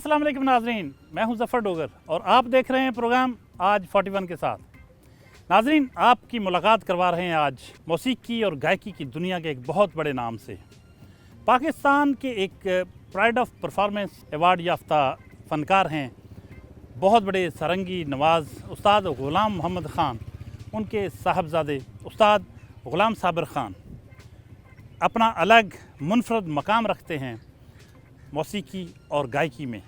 अस्सलाम वालेकुम नाजरीन, मैं हूं ज़फ़र डोगर और आप देख रहे हैं प्रोग्राम आज 41 के साथ। नाजरीन, आपकी मुलाकात करवा रहे हैं आज मौसीकी और गायकी की दुनिया के एक बहुत बड़े नाम से। पाकिस्तान के एक प्राइड ऑफ परफॉर्मेंस अवार्ड याफ्ता फ़नकार हैं, बहुत बड़े सारंगी नवाज उस्ताद ग़ुलाम मोहम्मद ख़ान। उनके साहबजादे उस्ताद ग़ुलाम साबिर ख़ान अपना अलग मुनफरद मकाम रखते हैं मौसीकी और गायकी में।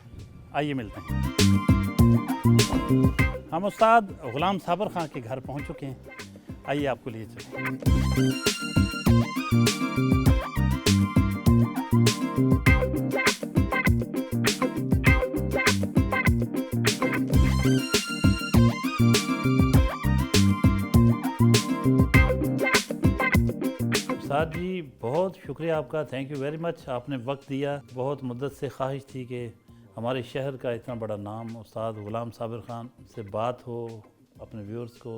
आइए मिलते हैं। हम उस्ताद ग़ुलाम साबिर ख़ान के घर पहुंच चुके हैं। आइए आपको लिए चलते। उस्ताद जी, बहुत शुक्रिया आपका, थैंक यू वेरी मच। आपने वक्त दिया। बहुत मुद्दत से ख्वाहिश थी कि हमारे शहर का इतना बड़ा नाम उस्ताद ग़ुलाम साबिर ख़ान से बात हो, अपने व्यूअर्स को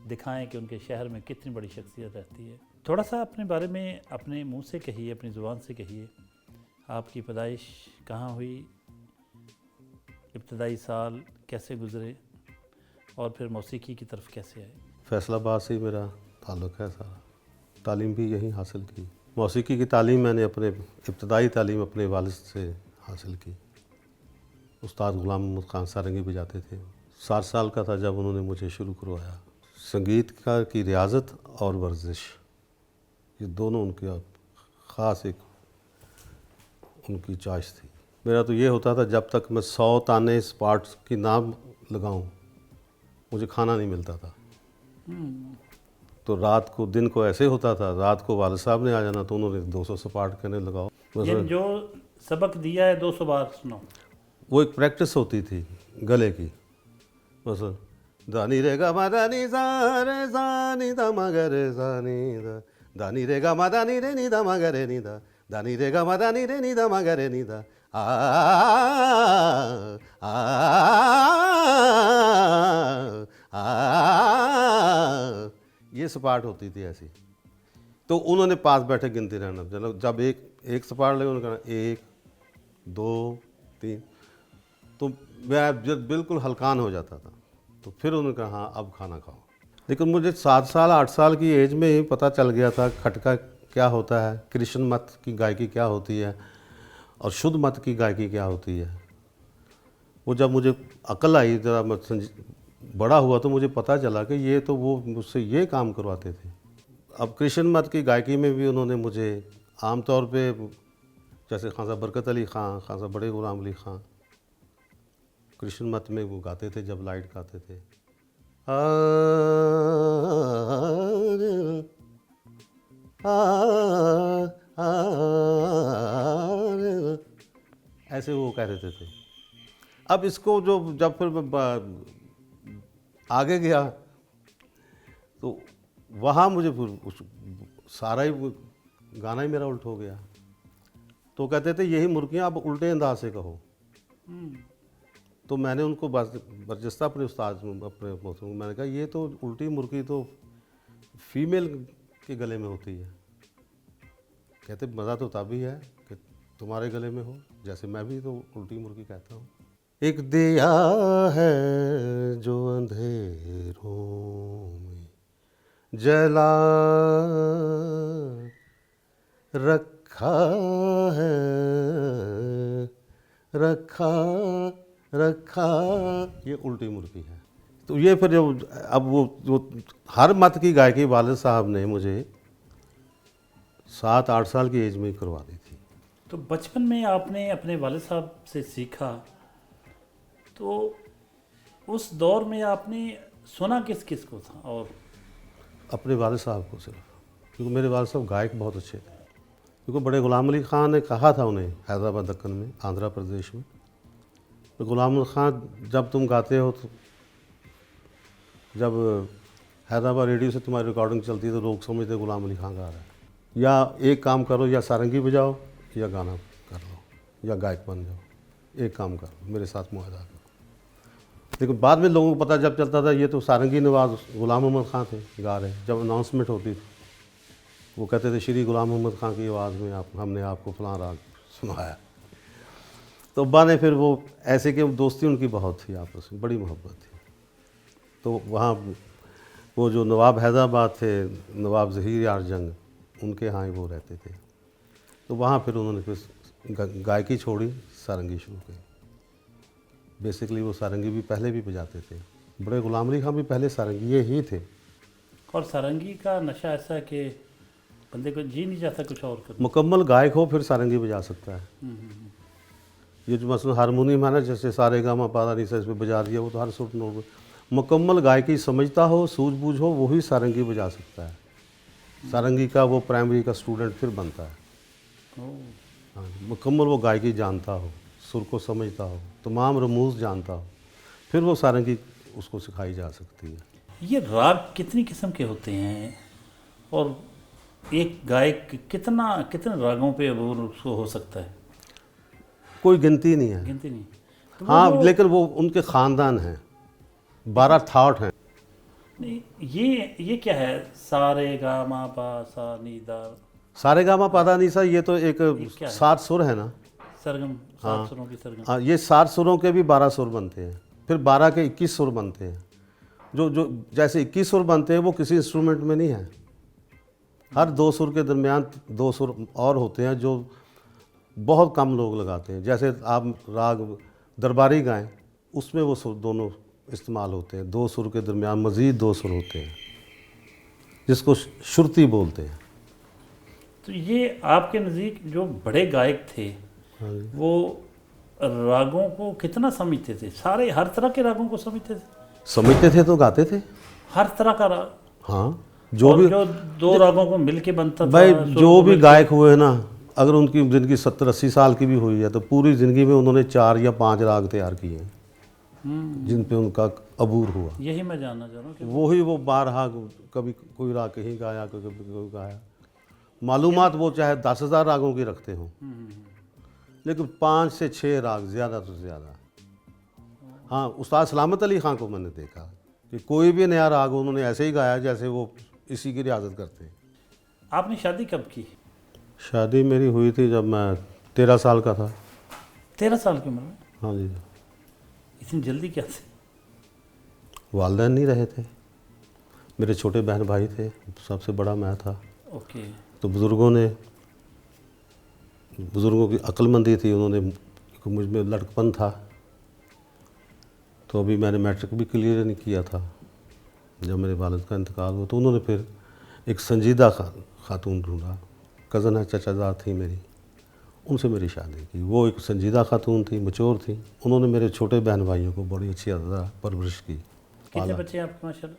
दिखाएं कि उनके शहर में कितनी बड़ी शख्सियत रहती है। थोड़ा सा अपने बारे में अपने मुंह से कहिए, अपनी ज़ुबान से कहिए। आपकी पैदाइश कहाँ हुई, इब्तदाई साल कैसे गुज़रे और फिर मौसीकी की तरफ कैसे आए? फैसलाबाद से ही मेरा ताल्लुक़ है सारा। तालीम भी यहीं हासिल की। मौसीकी की तालीम मैंने इब्तदाई तालीम अपने वालिद से हासिल की। उस्ताद ग़ुलाम मोहम्मद ख़ान सारंगी बजाते थे। 7 साल का था जब उन्होंने मुझे शुरू करवाया। संगीत की रियाज़त और वर्जिश, ये दोनों उनकी ख़ास एक उनकी चॉइस थी। मेरा तो ये होता था जब तक मैं 100 ताने इस पार्ट की नाम लगाऊं मुझे खाना नहीं मिलता था। तो रात को दिन को ऐसे होता था, रात को वालिद साहब ने आ जाना तो उन्होंने 200 सपाट कहने लगाओ। ये जो सबक दिया है 200 बार सुनो। वो एक प्रैक्टिस होती थी गले की। बस दानी रे गा मा दानी सा रे सा नी दा मा गा रे सा नी दा, दानी रे गा मा दानी रे नी दा मा गा रे नी दा, दानी रे गा मा दानी रे नी दा मा गा रे नी दा, आ आ आ ये सपाट होती थी ऐसी। तो उन्होंने पास बैठे गिनती रहना। जब एक सपाट लगे उन्होंने कहना 1 2 3, तो मैं जब बिल्कुल हलकान हो जाता था। तो फिर उन्होंने कहा हाँ अब खाना खाओ। लेकिन मुझे 7 साल 8 साल की एज में ही पता चल गया था खटका क्या होता है, कृष्ण मत की गायकी क्या होती है और शुद्ध मत की गायकी क्या होती है। वो जब मुझे अकल आई, जरा मैं बड़ा हुआ तो मुझे पता चला कि ये तो वो मुझसे ये काम करवाते थे। अब कृष्ण मत की गायकी में भी उन्होंने मुझे आम तौर पे जैसे खान साहब बरकत अली ख़ान, खान साहब बड़े ग़ुलाम अली ख़ान कृष्ण मत में वो गाते थे जब लाइट गाते थे। ऐसे वो कह देते थे। अब इसको जब फिर आगे गया तो वहाँ मुझे सारा ही गाना ही मेरा उल्ट हो गया। तो कहते थे यही मुर्गियाँ अब उल्टे अंदाज से कहो। तो मैंने उनको बर्जस्ता अपने उस्ताद अपने मैंने कहा ये तो उल्टी मुर्गी तो फीमेल के गले में होती है। कहते मज़ा तो तभी है कि तुम्हारे गले में हो, जैसे मैं भी तो उल्टी मुर्गी कहता हूँ। एक दिया है जो अंधेरों में जला रखा है, रखा ये उल्टी मुर्गी है। तो ये फिर अब वो हर मत की गायकी वालिद साहब ने मुझे 7-8 साल की एज में करवा दी थी। तो बचपन में आपने अपने वालिद साहब से सीखा, तो उस दौर में आपने सुना किस किस को था? और अपने वालिद साहब को सिर्फ, क्योंकि मेरे वालिद साहब गायक बहुत अच्छे थे। क्योंकि बड़े ग़ुलाम अली ख़ान ने कहा था उन्हें हैदराबाद दक्कन में, आंध्र प्रदेश में, तो ग़ुलाम अली ख़ान जब तुम गाते हो तो जब हैदराबाद रेडियो से तुम्हारी रिकॉर्डिंग चलती है तो लोग समझते ग़ुलाम अली ख़ान गा रहा है। या एक काम करो, या सारंगी बजाओ या गाना कर लो या गायक बन जाओ, एक काम करो, मेरे साथ मुआहदा करो। लेकिन बाद में लोगों को पता जब चलता था ये तो सारंगी नवाज ग़ुलाम मोहम्मद ख़ान थे गा रहे। जब अनाउंसमेंट होती थी वो कहते थे श्री ग़ुलाम मोहम्मद ख़ान की आवाज़ में हमने आपको फ़लाँ राग सुनाया। तो अब्बा ने फिर वो ऐसे कि दोस्ती उनकी बहुत थी, आपस में बड़ी मोहब्बत थी। तो वहाँ वो जो नवाब हैदराबाद थे, नवाब ज़हीर यार जंग, उनके यहाँ ही वो रहते थे। तो वहाँ फिर उन्होंने फिर गायकी छोड़ी, सारंगी शुरू की। बेसिकली वो सारंगी भी पहले भी बजाते थे। बड़े गुलाम अली खां भी पहले सारंगी ही थे। और सारंगी का नशा ऐसा है कि बंदे को जी नहीं जाता कुछ और कर। मुकम्मल गायक हो फिर सारंगी बजा सकता है। ये जो मसलन हारमोनियम है ना, जैसे सारे गामा पा धा नी सा इसमें बजा दिया, वो तो हर सुर नोट। मुकम्मल गायकी समझता हो, सूझबूझ हो, वही सारंगी बजा सकता है। सारंगी का वो प्राइमरी का स्टूडेंट फिर बनता है। हाँ, मुकम्मल वो गायकी जानता हो, सुर को समझता हो, तमाम रमूज जानता हो, फिर वो सारंगी उसको सिखाई जा सकती है। ये राग कितनी किस्म के होते हैं और एक गायक कितने रागों पे वो उसको हो सकता है? कोई गिनती नहीं है। गिनती नहीं। तो हाँ, लेकिन वो उनके ख़ानदान हैं, 12 थाट हैं। नहीं, ये क्या है? सारे गा मा पा सा नी दा। सारे गामा पा धा नी सा, ये तो एक क्या है? 7 सुर है ना। सरगम, 7 सुरों की सरगम। हाँ, ये 7 सुरों के भी 12 सुर बनते हैं, फिर 12 के 21 सुर बनते हैं। जो जैसे 21 सुर बनते हैं वो किसी इंस्ट्रूमेंट में नहीं है। हर 2 सुर के दरमियान 2 सुर और होते हैं जो बहुत कम लोग लगाते हैं। जैसे आप राग दरबारी गाएं, उसमें वो सुर दोनों इस्तेमाल होते हैं। 2 सुर के दरमियान मज़ीद 2 सुर होते हैं, जिसको श्रुति बोलते हैं। तो ये आपके नज़दीक जो बड़े गायक थे वो रागों को कितना समझते थे? सारे हर तरह के रागों को समझते थे? समझते थे तो गाते थे। हर तरह का राग? हाँ, जो 2 रागों को मिलके बनता था। भाई जो भी गायक हुए हैं ना, अगर उनकी ज़िंदगी 70-80 साल की भी हुई है तो पूरी ज़िंदगी में उन्होंने 4 या 5 राग तैयार किए हैं जिन पे उनका अबूर हुआ। यही मैं जानना चाह रहा हूँ कि वही वो 12 कभी कोई राग कहीं गाया, कभी कोई गाया। मालूमात वो चाहे 10,000 रागों की रखते हों, लेकिन 5 से 6 राग ज़्यादा तो ज़्यादा। हाँ, उस्ताद सलामत अली खां को मैंने देखा कि कोई भी नया राग उन्होंने ऐसे ही गाया जैसे वो इसी की रियाजत करते हैं। आपने शादी कब की? शादी मेरी हुई थी जब मैं 13 साल का था। 13 साल की उम्र में? हाँ जी। इतनी जल्दी क्या थी? वालिदैन नहीं रहे थे, मेरे छोटे बहन भाई थे, सबसे बड़ा मैं था। ओके। तो बुज़ुर्गों की अक्लमंदी थी, उन्होंने मुझ में लड़कपन था। तो अभी मैंने मैट्रिक भी क्लियर नहीं किया था जब मेरे वालिद का इंतकाल हुआ। तो उन्होंने फिर एक संजीदा खातून ढूंढा, कज़न है, चचाजाद थी मेरी, उनसे मेरी शादी की। वो एक संजीदा खातून थी, मैच्योर थी। उन्होंने मेरे छोटे बहन भाइयों को बड़ी अच्छी परवरिश की। कितने बच्चे हैं आपके माशाल्लाह?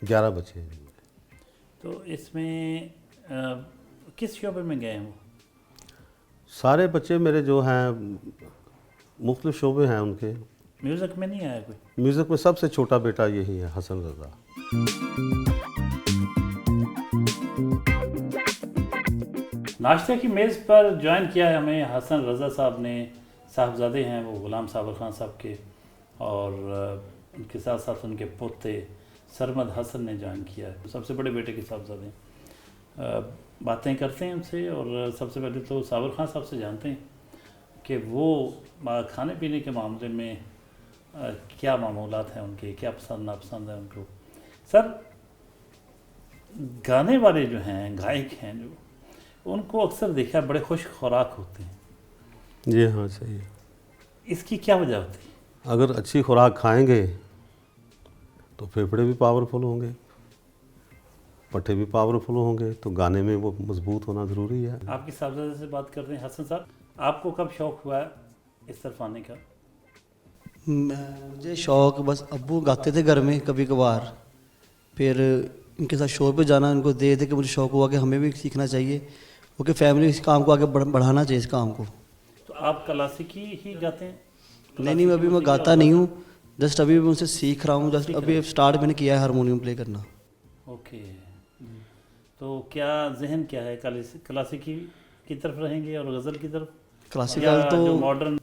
11 बच्चे हैं। तो इसमें किस शोबे में गए हैं वो? सारे बच्चे मेरे जो हैं मुख्तलिफ शोबे हैं उनके। म्यूज़िक में नहीं आया कोई? म्यूज़िक में सबसे छोटा बेटा यही है, हसन रज़ा। नाश्ते की मेज़ पर ज्वाइन किया है हमें हसन रज़ा साहब ने। साहबजादे हैं वो गुलाम साबर खान साहब के, और उनके साथ साथ उनके पोते सरमद हसन ने ज्वाइन किया है। सबसे बड़े बेटे के साहबजादे हैं। बातें करते हैं उनसे, और सबसे पहले तो साबर खान साहब से जानते हैं कि वो खाने पीने के मामले में क्या मामूलात हैं उनके, क्या पसंद नापसंद है उनको। सर, गाने वाले जो हैं, गायक हैं जो, उनको अक्सर देखा बड़े खुश खुराक होते हैं। जी हाँ, सही है। इसकी क्या वजह होती है? अगर अच्छी खुराक खाएंगे तो फेफड़े भी पावरफुल होंगे, पट्टे भी पावरफुल होंगे, तो गाने में वो मजबूत होना ज़रूरी है। आपके साहबजादे से बात करते हैं। हसन साहब, आपको कब शौक़ हुआ इस तरफ आने का? मुझे शौक़ बस अब्बू गाते थे घर में कभी कभार, फिर इनके साथ शो पे जाना, इनको दे दे के मुझे शौक़ हुआ कि हमें भी सीखना चाहिए, क्योंकि फैमिली इस काम को आगे बढ़ाना चाहिए इस काम को। तो आप क्लासिकी ही गाते हैं? नहीं, मैं अभी मैं गाता नहीं हूँ, जस्ट अभी मैं उनसे सीख रहा हूँ। जस्ट अभी स्टार्ट मैंने किया है हारमोनियम प्ले करना। ओके। तो क्या जहन क्या है, क्लासिकी की तरफ रहेंगे और गज़ल की तरफ? क्लासिकल तो मॉडर्न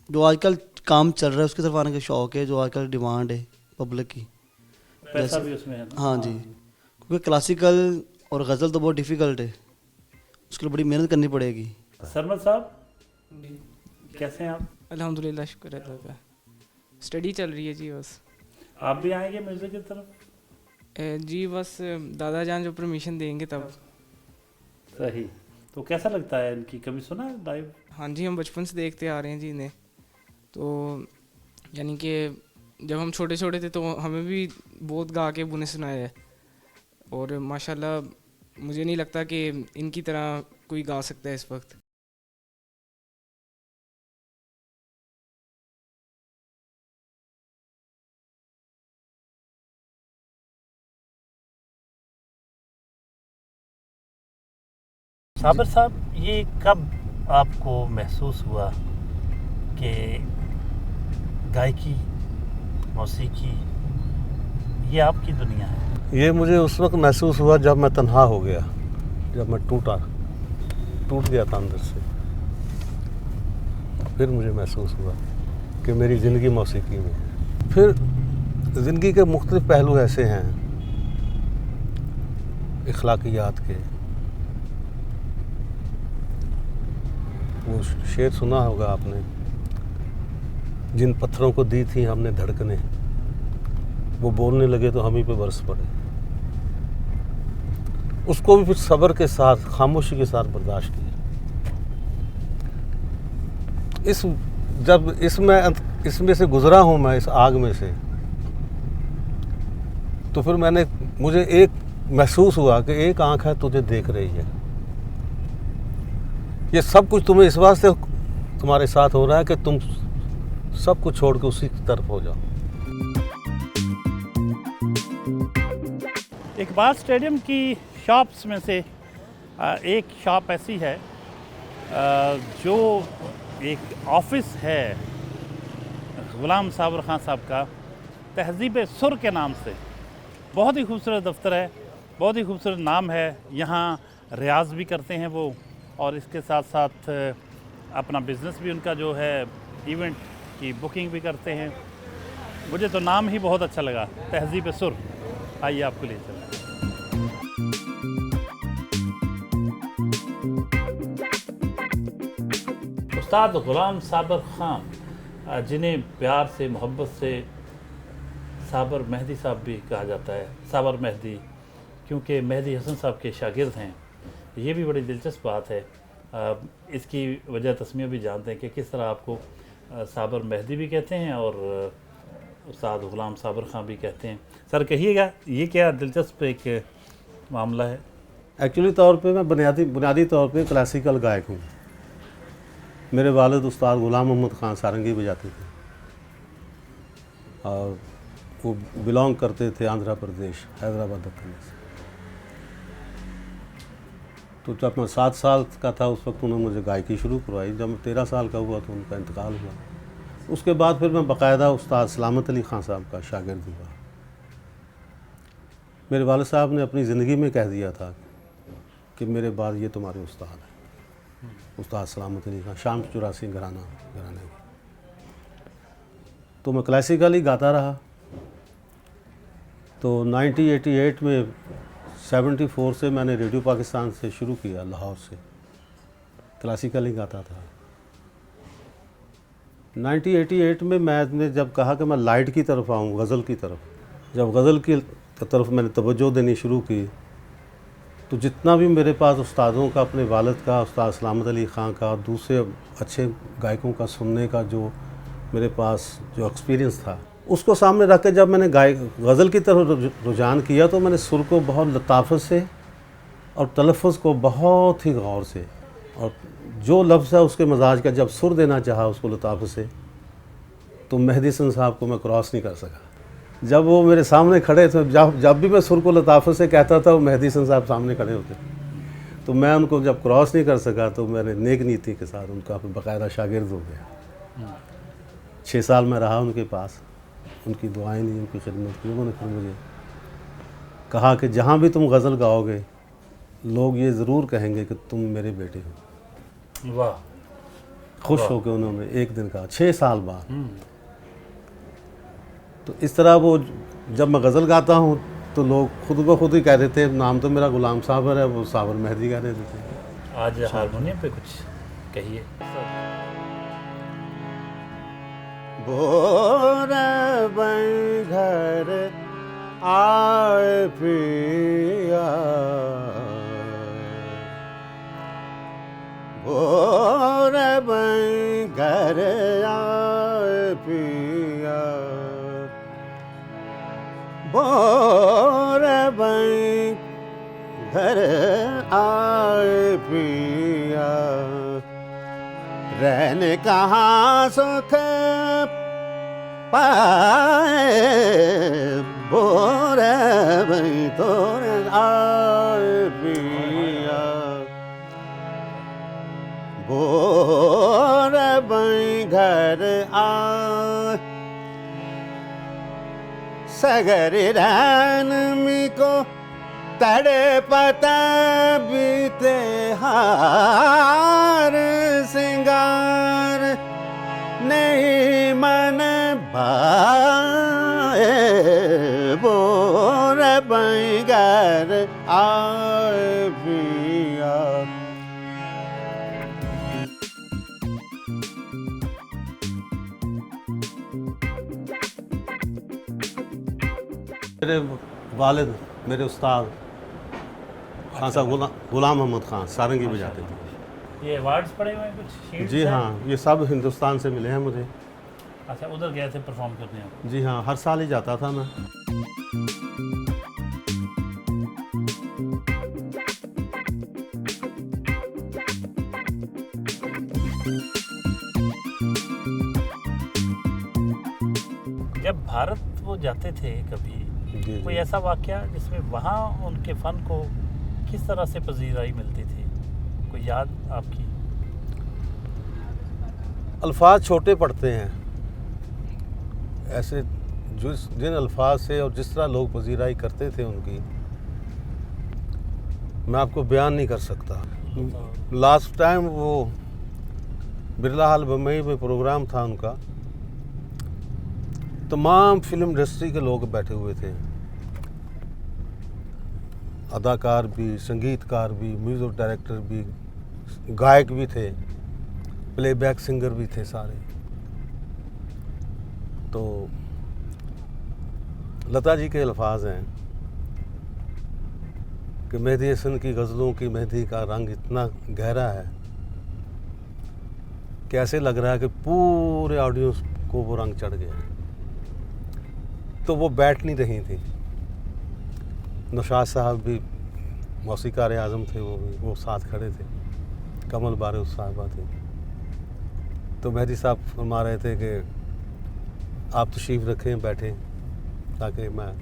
जो आजकल काम चल रहा है उसकी तरफ आने का शौक़ है, जो आजकल डिमांड है पब्लिक की। पैसा भी उसमें है ना? हाँ जी, क्योंकि क्लासिकल और गज़ल तो बहुत डिफ़िकल्ट है, उसके लिए बड़ी मेहनत करनी पड़ेगी। सरमद साहब, कैसे हैं आप? अल्हम्दुलिल्लाह, शुक्र है अल्लाह का। स्टडी चल रही है जी बस। आप भी आएंगे म्यूज़िक की तरफ? जी बस दादा जान जो परमिशन देंगे तब। सही। तो कैसा लगता है इनकी, कभी सुना है लाइव? हाँ जी, हम बचपन से देखते आ रहे हैं जी इन्हें। तो यानी कि जब हम छोटे छोटे थे तो हमें भी बहुत गा के उन्हें सुनाया है, और माशाल्लाह मुझे नहीं लगता कि इनकी तरह कोई गा सकता है इस वक्त। साबिर साहब, ये कब आपको महसूस हुआ कि गायकी, मौसीकी ये आपकी दुनिया है? ये मुझे उस वक्त महसूस हुआ जब मैं तन्हा हो गया, जब मैं टूट गया था अंदर से। फिर मुझे महसूस हुआ कि मेरी ज़िंदगी मौसीकी में है। फिर ज़िंदगी के मुख्तलिफ पहलू ऐसे हैं इखलाकियात के। वो शेर सुना होगा आपने, जिन पत्थरों को दी थी हमने धड़कने, वो बोलने लगे तो हम ही पे बरस पड़े। उसको भी फिर सब्र के साथ, खामोशी के साथ बर्दाश्त किया। जब इसमें से गुजरा हूँ मैं, इस आग में से, तो फिर मुझे एक महसूस हुआ कि एक आंख है तुझे देख रही है। ये सब कुछ तुम्हें इस वास्ते तुम्हारे साथ हो रहा है कि तुम सब कुछ छोड़ के उसी की तरफ हो जाओ। इकबाल स्टेडियम की शॉप्स में से एक शॉप ऐसी है जो एक ऑफिस है ग़ुलाम साबिर ख़ान साहब का, तहज़ीब सुर के नाम से। बहुत ही खूबसूरत दफ्तर है, बहुत ही खूबसूरत नाम है। यहाँ रियाज़ भी करते हैं वो, और इसके साथ साथ अपना बिज़नेस भी उनका जो है, इवेंट की बुकिंग भी करते हैं। मुझे तो नाम ही बहुत अच्छा लगा, तहज़ीब सुर। आइए आपको ले चलते हैं। उस्ताद ग़ुलाम साबिर ख़ान, जिन्हें प्यार से, मोहब्बत से साबिर मेहदी साहब भी कहा जाता है, साबिर मेहदी, क्योंकि मेहदी हसन साहब के शागिर्द हैं। ये भी बड़ी दिलचस्प बात है। इसकी वजह तस्मीर भी जानते हैं कि किस तरह आपको साबिर मेहदी भी कहते हैं और उस्ताद ग़ुलाम साबिर ख़ान भी कहते हैं। सर कहिएगा, ये क्या दिलचस्प एक मामला है? एक्चुअली तौर पे मैं बुनियादी तौर पे क्लासिकल गायक हूँ। मेरे वालिद उस्ताद ग़ुलाम मोहम्मद ख़ान सारंगी बजाते थे और वो बिलोंग करते थे आंध्र प्रदेश, हैदराबाद दक्कन से। तो जब मैं 7 साल का था उस वक्त उन्होंने मुझे गायकी शुरू करवाई। जब मैं 13 साल का हुआ तो उनका इंतकाल हुआ। उसके बाद फिर मैं बाकायदा उस्ताद सलामत अली ख़ान साहब का शागिर्द हुआ। मेरे वालिद साहब ने अपनी ज़िंदगी में कह दिया था कि मेरे बाद ये तुम्हारे उस्ताद हैं, उस्ताद सलामत अली ख़ान, शाम 84 घराने की। तो मैं क्लासिकली गाता रहा। तो 1988 में 74 से मैंने रेडियो पाकिस्तान से शुरू किया, लाहौर से क्लासिकली गाता था। 1988 में मैंने जब कहा कि मैं लाइट की तरफ आऊँ, गज़ल की तरफ, जब गज़ल की तरफ मैंने तवज्जो देनी शुरू की, तो जितना भी मेरे पास उस्तादों का, अपने वालिद का, उस्ताद सलामत अली ख़ान का, दूसरे अच्छे गायकों का सुनने का जो मेरे पास जो एक्सपीरियंस था, उसको सामने रख के जब मैंने गज़ल की तरफ रुझान किया तो मैंने सुर को बहुत लताफ़त से और तलफ़्फ़ुज़ को बहुत ही गौर से, और जो लफ्ज़ है उसके मजाज का जब सुर देना चाहा उसको लताफ़त से, तो मेहदी हसन साहब को मैं क्रॉस नहीं कर सका। जब वो मेरे सामने खड़े थे, जब भी मैं सुर को लताफ़त से कहता था वो मेहदी हसन साहब सामने खड़े होते, तो मैं उनको जब क्रॉस नहीं कर सका तो मैंने नेक नीति के साथ उनका बाकायदा शागिर्द हो गया। 6 साल में रहा उनके पास, उनकी दुआएं ली, उनकी खिदमत की। उन्होंने फिर मुझे कहा कि जहाँ भी तुम गज़ल गाओगे लोग ये ज़रूर कहेंगे कि तुम मेरे बेटे हो। वाह। खुश होकर उन्होंने एक दिन कहा, 6 साल बाद। तो इस तरह वो जब मैं गज़ल गाता हूँ तो लोग खुद ब खुद ही कह देते हैं, नाम तो मेरा ग़ुलाम साबिर है, वो साबिर मेहदी कह देते हैं। आज हारमोनियम पे कुछ कहिए। बोर बन घर आए पिया, बोर बन घर आए पिया, बोर बन घर आए पिया, रहने कहाँ सुख पाए, बोर बन तोर आए पिया, बोर बन घर आए, सगर रैन मी को तड़े पता बीते हार सिंगार, नहीं मन भाए, बोर बंगर आए पिया। मेरे वालिद, मेरे उस्ताद खान साहब गुलाम मोहम्मद खान सारंगी बजाते थे। ये अवार्ड्स पड़े हुए हैं कुछ शीट्स जी हैं? हाँ, ये सब हिंदुस्तान से मिले हैं मुझे। अच्छा, उधर गए थे परफॉर्म करने आप? जी हाँ, हर साल ही जाता था मैं। जब भारत वो जाते थे कभी, जी, कोई जी। ऐसा वाकया जिसमें वहाँ उनके फ़न को किस तरह से पजीराई मिलती थी, कोई याद आपकी? अल्फाज छोटे पड़ते हैं ऐसे, जिन अल्फाज से और जिस तरह लोग पजीराई करते थे उनकी, मैं आपको बयान नहीं कर सकता। लास्ट टाइम वो बिरला हॉल बम्बई में प्रोग्राम था उनका, तमाम फिल्म इंडस्ट्री के लोग बैठे हुए थे, अदाकार भी, संगीतकार भी, म्यूज़िक डायरेक्टर भी, गायक भी थे, प्लेबैक सिंगर भी थे सारे। तो लता जी के अल्फाज हैं कि मेहदी हसन की गज़लों की मेहंदी का रंग इतना गहरा है कि ऐसे लग रहा है कि पूरे ऑडियंस को वो रंग चढ़ गया। तो वो बैठ नहीं रही थी। नौशाद साहब भी मौसीकार आज़म थे, वो साथ खड़े थे, कमल बारूद साहबा थी। तो मेहदी साहब फरमा रहे थे कि आप तशरीफ़ रखें, बैठें, ताकि मैं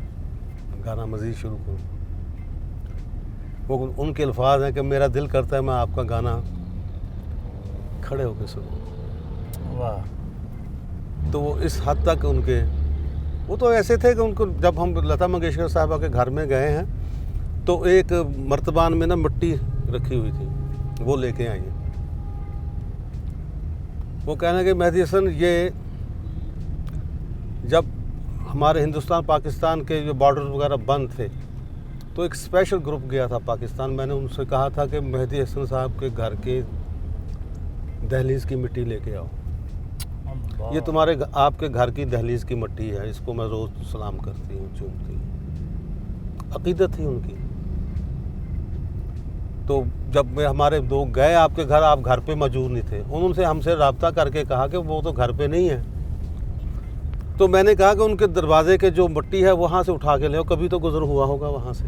गाना मज़ीद शुरू करूँ। वो उनके अल्फाज हैं कि मेरा दिल करता है मैं आपका गाना खड़े होकर सुनूं। वाह। तो वो इस हद तक उनके, वो तो ऐसे थे कि उनको, जब हम लता मंगेशकर साहबा के घर में गए हैं तो एक मर्तबान में ना मिट्टी रखी हुई थी, वो लेके आई। वो कहने कि मेहदी हसन, ये जब हमारे हिंदुस्तान पाकिस्तान के जो बॉर्डर वगैरह बंद थे तो एक स्पेशल ग्रुप गया था पाकिस्तान। मैंने उनसे कहा था कि मेहदी हसन साहब के घर के दहलीज़ की मिट्टी लेके आओ, ये तुम्हारे आपके घर की दहलीज़ की मिट्टी है, इसको मैं रोज़ सलाम करती हूँ, चूमती हूँ। अक़ीदत थी उनकी। तो जब हमारे लोग गए आपके घर, आप घर पे मौजूद नहीं थे, उन्होंने हमसे रब्ता करके कहा कि वो तो घर पे नहीं है। तो मैंने कहा कि उनके दरवाजे के जो मिट्टी है वहाँ से उठा के ले आओ, कभी तो गुज़र हुआ होगा वहाँ से।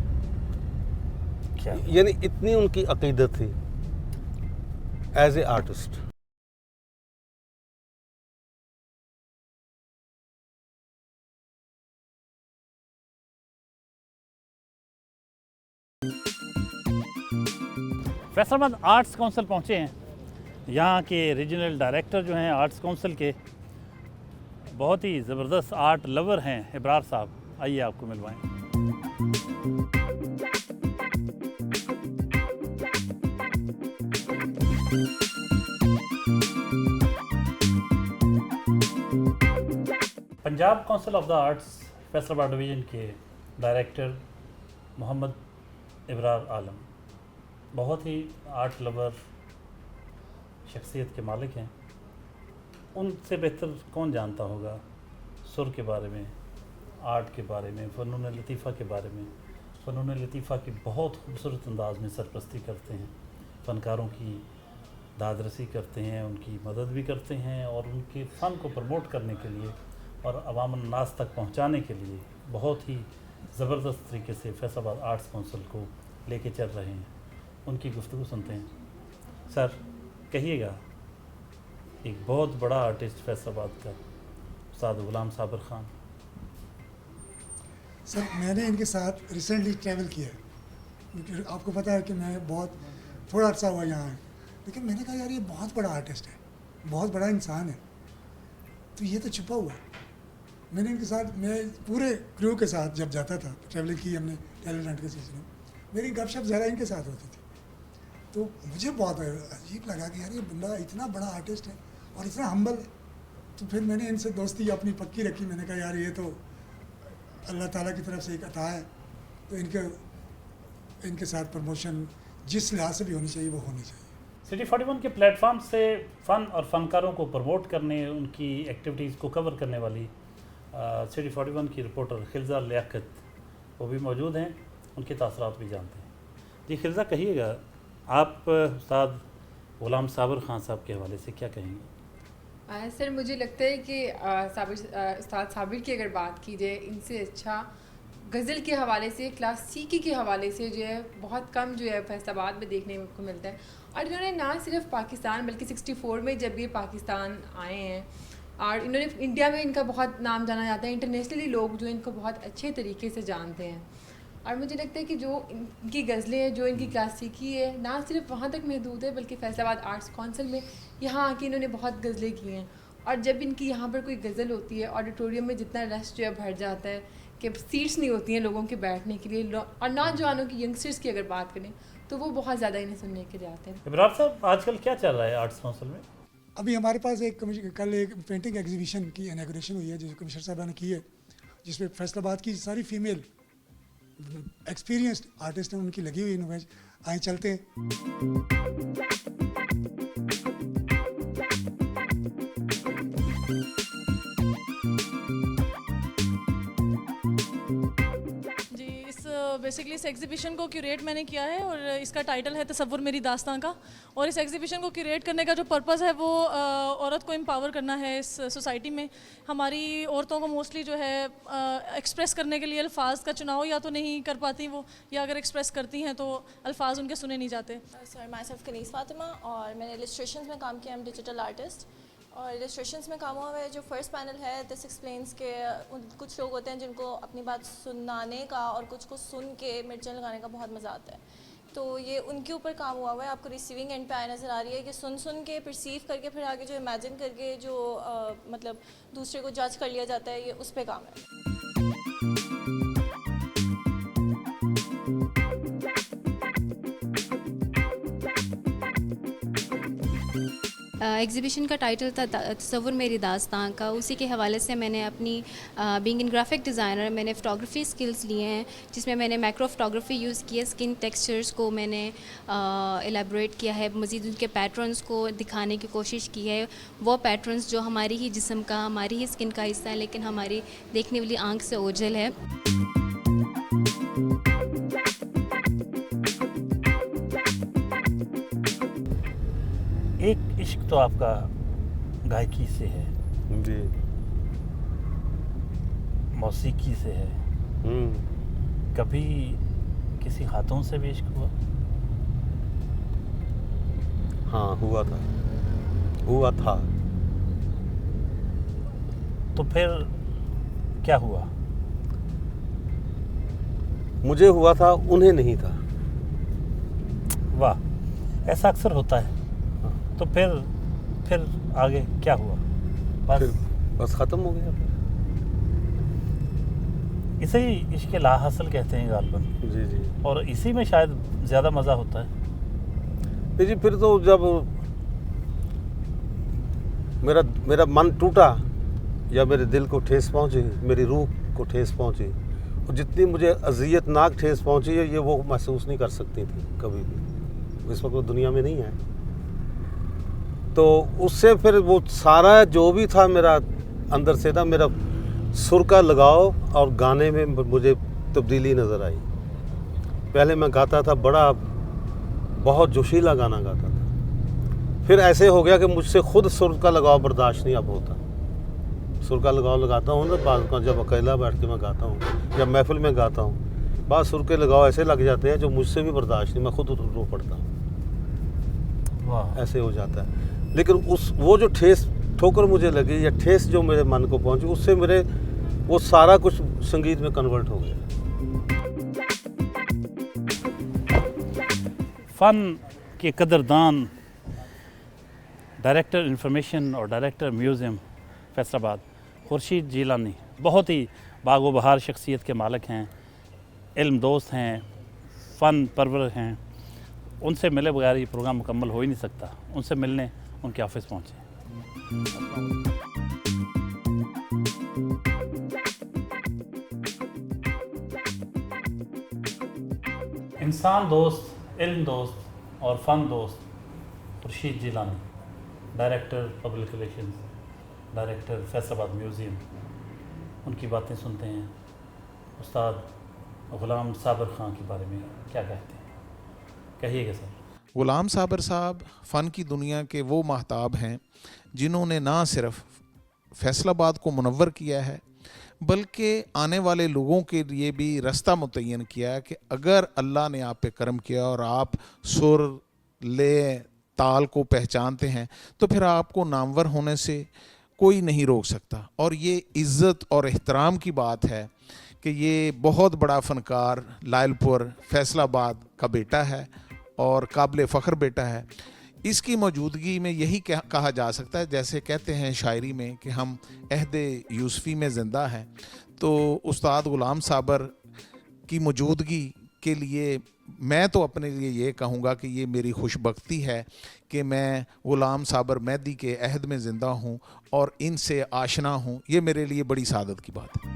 यानी इतनी उनकी अक़ीदत थी as a artist. Faisalabad arts council पहुँचे हैं। यहाँ के रीजनल डायरेक्टर जो हैं आर्ट्स काउंसिल के, बहुत ही ज़बरदस्त आर्ट लवर हैं इब्रार साहब। आइए आपको मिलवाएं। Punjab Council of the Arts Faisalabad division के डायरेक्टर मोहम्मद इब्रार आलम बहुत ही आर्ट लवर शख्सियत के मालिक हैं उनसे बेहतर कौन जानता होगा सुर के बारे में, आर्ट के बारे में, फ़नून लतीफ़ा के बारे में। फ़नून लतीफ़ा की बहुत खूबसूरत अंदाज में सरपरस्ती करते हैं, फ़नकारों की दादरसी करते हैं, उनकी मदद भी करते हैं और उनके फ़न को प्रमोट करने के लिए और अवामन नास तक पहुंचाने के लिए बहुत ही ज़बरदस्त तरीके से फैसलाबाद आर्ट्स काउंसिल को लेके चल रहे हैं। उनकी गुफ्तगू सुनते हैं। सर कहिएगा, एक बहुत बड़ा आर्टिस्ट फैसलाबाद का उस्ताद ग़ुलाम साबिर ख़ान। सर मैंने इनके साथ रिसेंटली ट्रैवल किया है, क्योंकि आपको पता है कि मैं बहुत थोड़ा अर्सा हुआ यहाँ है, लेकिन मैंने कहा यार ये बहुत बड़ा आर्टिस्ट है, बहुत बड़ा इंसान है, तो ये तो छुपा हुआ है। मैंने इनके साथ, मैं पूरे क्रू के साथ जब जाता था, ट्रैवलिंग की हमने टैलेंट हंट के सिलसिले में, मेरी गपशप ज़्यादा इनके साथ होती थी। तो मुझे बहुत अजीब लगा कि यार ये बंदा इतना बड़ा आर्टिस्ट है और इतना हम्बल है। तो फिर मैंने इनसे दोस्ती अपनी पक्की रखी। मैंने कहा यार ये तो अल्लाह ताला की तरफ से एक अता है, तो इनके साथ प्रमोशन जिस लिहाज से भी होनी चाहिए वो होनी चाहिए। सिटी 41 के प्लेटफॉर्म से फ़न और फ़नकारों को प्रमोट करने, उनकी एक्टिविटीज़ को कवर करने वाली सिटी 41 की रिपोर्टर खिलज़ा लियाकत वो भी मौजूद हैं, उनके तासरात भी जानते हैं। जी खिलज़ा, कहिएगा आप उस्ताद ग़ुलाम साबिर ख़ान साहब के हवाले से क्या कहेंगे? सर मुझे लगता है कि उस्ताद साबिर की अगर बात की जाए, इनसे अच्छा गज़ल के हवाले से, क्लासिकी के हवाले से जो है बहुत कम जो है फैसलाबाद में देखने को मिलता है। और इन्होंने ना सिर्फ पाकिस्तान बल्कि 64 में जब ये पाकिस्तान आए हैं और इन्होंने इंडिया में इनका बहुत नाम जाना जाता है, इंटरनेशनली लोग जो इनको बहुत अच्छे तरीके से जानते हैं। और मुझे लगता है कि जो इनकी गज़लें हैं, जो इनकी क्लासिकी है, ना सिर्फ वहाँ तक महदूद है बल्कि फैसलाबाद आर्ट्स काउंसिल में यहाँ आके इन्होंने बहुत गज़लें की हैं। और जब इनकी यहाँ पर कोई गज़ल होती है, ऑडिटोरियम में जितना रश जो है भर जाता है कि सीट्स नहीं होती हैं लोगों के बैठने के लिए। और नौजवानों की, यंगस्टर्स की अगर बात करें तो वो बहुत ज़्यादा इन्हें सुनने के लिए आते हैं। इब्रार साहब, आजकल क्या चल रहा है आर्ट्स काउंसिल में? अभी हमारे पास कल एक पेंटिंग एग्जीबिशन की इनॉग्रेशन हुई है, जो कमिश्नर साहब ने की है, जिसमें फैसलाबाद की सारी फीमेल एक्सपीरियंस्ड आर्टिस्ट हैं, उनकी लगी हुई इमेज। आए चलते हैं। बेसिकली इस एग्जीबिशन को क्यूरेट मैंने किया है और इसका टाइटल है तसव्वुर मेरी दास्तां का। और इस एग्जीबिशन को क्यूरेट करने का जो पर्पस है वो औरत को एम्पावर करना है। इस सोसाइटी में हमारी औरतों को मोस्टली जो है एक्सप्रेस करने के लिए अल्फाज का चुनाव या तो नहीं कर पाती वो, या अगर एक्सप्रेस करती हैं तो अल्फाज उनके सुने नहीं जाते। Sir my self Kaneez Fatima और मैंने इलस्ट्रेशंस में काम किया। हम डिजिटल आर्टिस्ट और इलस्ट्रेशंस में काम हुआ है। जो फर्स्ट पैनल है दिस एक्सप्लेन्स के कुछ लोग होते हैं जिनको अपनी बात सुनाने का और कुछ को सुन के मिर्चें लगाने का बहुत मज़ा आता है, तो ये उनके ऊपर काम हुआ है। आपको रिसीविंग एंड पे आए नज़र आ रही है कि सुन के परसीव करके फिर आगे जो इमेजिन करके जो मतलब दूसरे को जज कर लिया जाता है, ये उस पर काम है। एग्ज़िबिशन का टाइटल था तसव्वुर मेरी दास्तां का। उसी के हवाले से मैंने अपनी बीइंग इन ग्राफिक डिज़ाइनर मैंने फ़ोटोग्राफी स्किल्स लिए हैं, जिसमें मैंने मैक्रो फ़ोटोग्राफी यूज़ की है। स्किन टेक्सचर्स को मैंने एलेबोरेट किया है, मज़ीद उनके पैटर्न्स को दिखाने की कोशिश की है। वो पैटर्न्स जो हमारी ही जिस्म का, हमारी ही स्किन का हिस्सा है, लेकिन हमारी देखने वाली आँख से ओझल है। एक इश्क तो आपका गायकी से है जी, मौसीकी से है, कभी किसी खातून से भी इश्क हुआ? हाँ हुआ था। तो फिर क्या हुआ? मुझे हुआ था, उन्हें नहीं था। वाह, ऐसा अक्सर होता है। तो फिर आगे क्या हुआ? बस ख़त्म हो गया। इसे ही इश्क लाहासिल कहते हैं गालिबन। जी जी। और इसी में शायद ज़्यादा मज़ा होता है। जी, फिर तो जब मेरा मन टूटा या मेरे दिल को ठेस पहुंची, मेरी रूह को ठेस पहुंची, और जितनी मुझे अज़ियतनाक ठेस पहुंची है ये वो महसूस नहीं कर सकती थी कभी भी। इस वक्त वो दुनिया में नहीं है। तो उससे फिर वो सारा जो भी था मेरा अंदर से ना, मेरा सुर का लगाव और गाने में मुझे तब्दीली नज़र आई। पहले मैं गाता था बहुत जोशीला गाना गाता था, फिर ऐसे हो गया कि मुझसे खुद सुर का लगाव बर्दाश्त नहीं अब होता। सुर का लगाव लगाता हूँ ना बात का, जब अकेला बैठ के मैं गाता हूँ या महफिल में गाता हूँ, बात सुर के लगाव ऐसे लग जाते हैं जो मुझसे भी बर्दाश्त नहीं, मैं खुद रो पड़ता हूँ, ऐसे हो जाता है। लेकिन वो जो ठोकर मुझे लगी या ठेस जो मेरे मन को पहुँची, उससे मेरे वो सारा कुछ संगीत में कन्वर्ट हो गया। फ़न के कदरदान, डायरेक्टर इंफॉर्मेशन और डायरेक्टर म्यूज़ियम फैसलाबाद खुर्शीद जिलानी बहुत ही बागो बहार शख्सियत के मालिक हैं, इल्म दोस्त हैं, फ़न परवर हैं। उनसे मिले बगैर ये प्रोग्राम मुकम्मल हो ही नहीं सकता। उनसे मिलने उनके ऑफिस पहुँचे। इंसान दोस्त, इल्म दोस्त और फ़न दोस्त Khurshid Jilani, director public relations, director Faisalabad museum, उनकी बातें सुनते हैं। उस्ताद ग़ुलाम साबिर ख़ान के बारे में क्या कहते हैं, कहिएगा सर। ग़ुलाम साबिर साहब फ़न की दुनिया के वो महताब हैं जिन्होंने ना सिर्फ फैसलाबाद को मुनव्वर किया है, बल्कि आने वाले लोगों के लिए भी रास्ता मुतय्यन किया है कि अगर अल्लाह ने आप पे करम किया और आप सुर ले ताल को पहचानते हैं तो फिर आपको नामवर होने से कोई नहीं रोक सकता। और ये इज़्ज़त और एहतराम की बात है कि ये बहुत बड़ा फ़नकार लायलपुर फैसलाबाद का बेटा है और काबिल फ़ख्र बेटा है। इसकी मौजूदगी में यही कहा जा सकता है, जैसे कहते हैं शायरी में कि हम अहद यूसुफ़ी में ज़िंदा हैं। तो उस्ताद ग़ुलाम साबिर की मौजूदगी के लिए मैं तो अपने लिए ये कहूँगा कि ये मेरी खुशबख्ती है कि मैं ग़ुलाम साबिर मेहदी के अहद में ज़िंदा हूँ और इनसे आशना हूँ। ये मेरे लिए बड़ी सादत की बात है।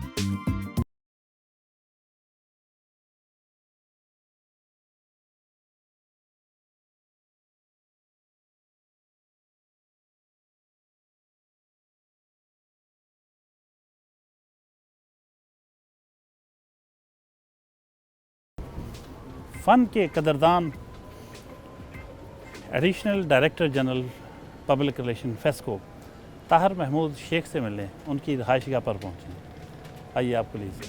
फ़न के कदरदान additional director general public relation FESCO Tahir Mahmood Sheikh से मिलने उनकी रहायशगाह पर पहुँचे। आइए आपको लीजिए।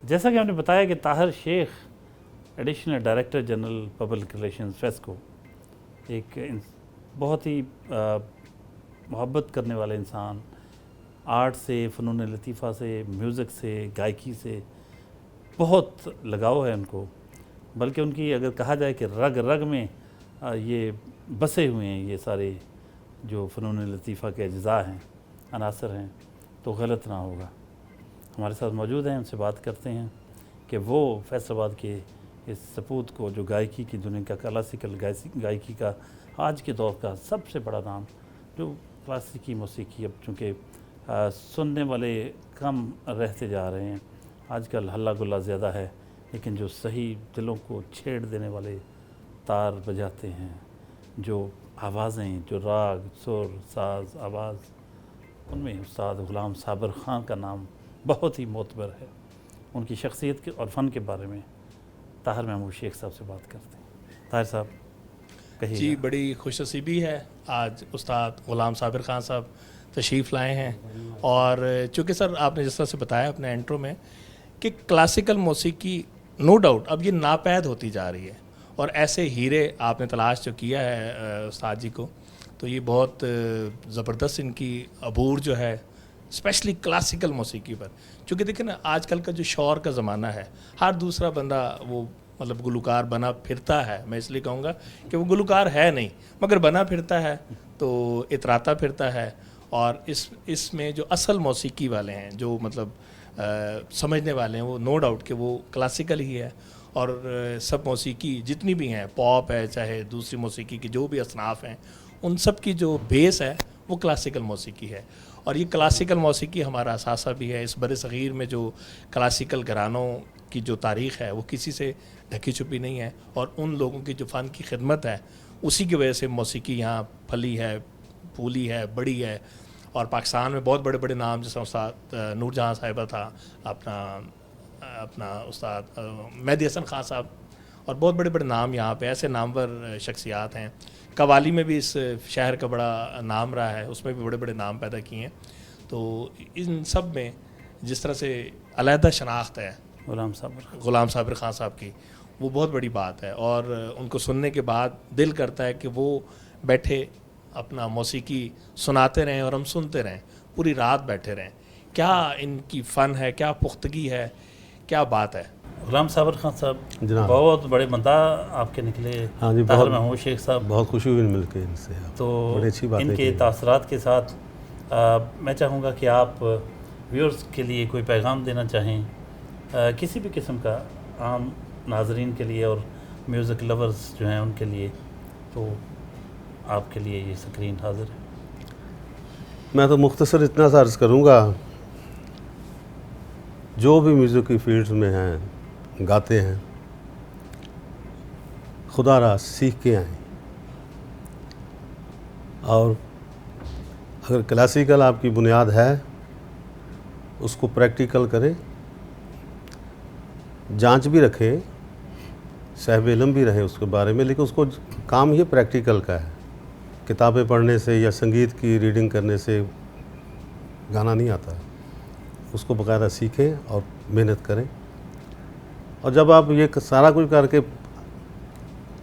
जैसा कि हमने बताया कि Tahir Sheikh additional director general public relation FESCO एक बहुत ही मोहब्बत करने वाले इंसान, आर्ट से, फ़नून लतीफ़ा से, म्यूज़िक से, गायकी से बहुत लगाव है उनको। बल्कि उनकी अगर कहा जाए कि रग रग में ये बसे हुए हैं ये सारे जो फ़नून लतीफ़ा के अज्ज़ा हैं, अनासर हैं, तो गलत ना होगा। हमारे साथ मौजूद हैं, उनसे बात करते हैं कि वो फैसलाबाद के इस सपूत को जो गायकी की दुनिया का क्लासिकल गायकी का आज के दौर का सबसे बड़ा नाम, जो क्लासिकी मौसीकी अब चूँकि सुनने वाले कम रहते जा रहे हैं, आजकल हल्ला गुल्ला ज़्यादा है, लेकिन जो सही दिलों को छेड़ देने वाले तार बजाते हैं, जो आवाज़ें, जो राग, सुर, साज, आवाज़, उनमें उस्ताद ग़ुलाम साबिर ख़ान का नाम बहुत ही मोतबर है। उनकी शख्सियत के और फ़न के बारे में ताहिर महमूद शेख साहब से बात करते हैं। ताहिर साहब कहिए। जी, बड़ी खुशनसीबी है आज उस्ताद ग़ुलाम साबिर ख़ान साहब तशरीफ़ लाए हैं। और चूँकि सर आपने जिस तरह से बताया अपने इंट्रो में कि क्लासिकल मौसीकी नो डाउट अब ये नापैद होती जा रही है, और ऐसे हीरे आपने तलाश जो किया है उस्ताद जी को, तो ये बहुत ज़बरदस्त इनकी अबूर जो है स्पेशली क्लासिकल मौसीकी पर। चूँकि देखिए ना, आजकल का जो शौर का ज़माना है, हर दूसरा बंदा वो मतलब गुलकार बना फिरता है। मैं इसलिए कहूँगा कि वो गुलकार है नहीं, मगर बना फिरता है, तो इतराता फिरता है। और इसमें जो असल मौसीकी वाले हैं, जो मतलब समझने वाले हैं, वो नो डाउट कि वो क्लासिकल ही है। और सब मौसीकी जितनी भी हैं, पॉप है चाहे दूसरी मौसीकी की जो भी असनाफ हैं, उन सब की जो बेस है वो क्लासिकल मौसीकी है। और ये क्लासिकल मौसीकी हमारा असासा भी है। इस बरसग़ीर में जो क्लासिकल घरानों की जो तारीख़ है वो किसी से ढकी छुपी नहीं है, और उन लोगों की जो फ़न की खिदमत है उसी की वजह से मौसीकी यहाँ फली है, फूली है, बड़ी है। और पाकिस्तान में बहुत बड़े बड़े नाम, जैसे उस्ताद नूरजहाँ साहिबा था, अपना उस्ताद मेहदी हसन ख़ान साहब, और बहुत बड़े बड़े नाम यहाँ पे ऐसे नामवर शख्सियात हैं। कवाली में भी इस शहर का बड़ा नाम रहा है, उसमें भी बड़े बड़े नाम पैदा किए हैं। तो इन सब में जिस तरह से अलहदा शनाख्त है ग़ुलाम साबिर ख़ान साहब की, वो बहुत बड़ी बात है। और उनको सुनने के बाद दिल करता है कि वो बैठे अपना मौसीकी सुनाते रहें और हम सुनते रहें, पूरी रात बैठे रहें। क्या इनकी फ़न है, क्या पुख्तगी है, क्या बात है। ग़ुलाम साबिर ख़ान साहब जनाब। बहुत बड़े बंदा आपके निकले। हाँ जी, ताहिर महमूद शेख साहब, बहुत खुशी हुई मिल के इनसे। तो बड़ी अच्छी बात है इनके तासरात के साथ मैं चाहूँगा कि आप व्यूअर्स के लिए कोई पैगाम देना चाहें, किसी भी किस्म का, आम नाजरीन के लिए और म्यूज़िक लवर्स जो हैं उनके लिए, तो आपके लिए ये स्क्रीन हाजिर है। मैं तो मुख्तसर इतना सा अर्ज़ करूँगा, जो भी म्यूज़िक की फील्ड में हैं, गाते हैं, खुदा रा सीख के आएँ। और अगर क्लासिकल आपकी बुनियाद है, उसको प्रैक्टिकल करें, जांच भी रखें, साहिब इल्म भी रहे उसके बारे में, लेकिन उसको काम ये प्रैक्टिकल का है। किताबें पढ़ने से या संगीत की रीडिंग करने से गाना नहीं आता, उसको बाकायदा सीखें और मेहनत करें। और जब आप ये सारा कुछ करके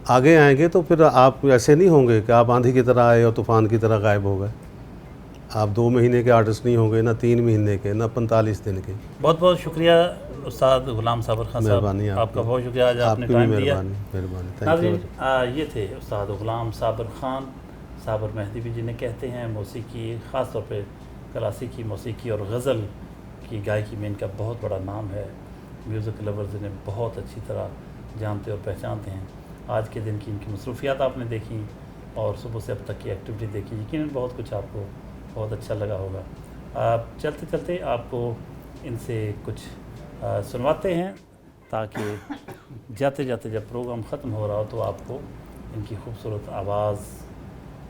आगे आएंगे तो फिर आप ऐसे नहीं होंगे कि आप आंधी की तरह आए और तूफ़ान की तरह गायब हो गए। आप 2 महीने के आर्टिस्ट नहीं होंगे, ना 3 महीने के, ना 45 दिन के। बहुत बहुत शुक्रिया उस्ताद ग़ुलाम साबिर ख़ान साहब, आपका बहुत शुक्रिया, आज आपने टाइम दिया। नाज़रीन, ये थे उस्ताद ग़ुलाम साबिर ख़ान, साबिर मेहदी भी जिन्हें कहते हैं। मौसीकी, ख़ास तौर पे क्लासिकी मौसीकी और गज़ल की गायकी में इनका बहुत बड़ा नाम है। म्यूज़िक लवर्स इन्हें बहुत अच्छी तरह जानते और पहचानते हैं। आज के दिन की इनकी मसरूफ़ियात आपने देखी और सुबह से अब तक की एक्टिविटी देखी, यकीनन बहुत कुछ आपको बहुत अच्छा लगा होगा। चलते चलते आपको इनसे कुछ सुनवाते हैं, ताकि जाते जाते जब प्रोग्राम ख़त्म हो रहा हो तो आपको इनकी खूबसूरत आवाज़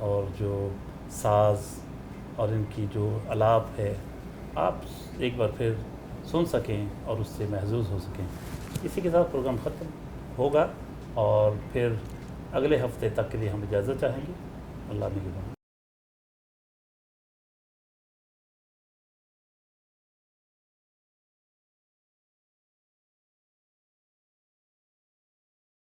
और जो साज़ और इनकी जो आलाप है, आप एक बार फिर सुन सकें और उससे महसूस हो सकें। इसी के साथ प्रोग्राम ख़त्म होगा और फिर अगले हफ्ते तक के लिए हम इजाज़त चाहेंगे। अल्लाह निगहबान।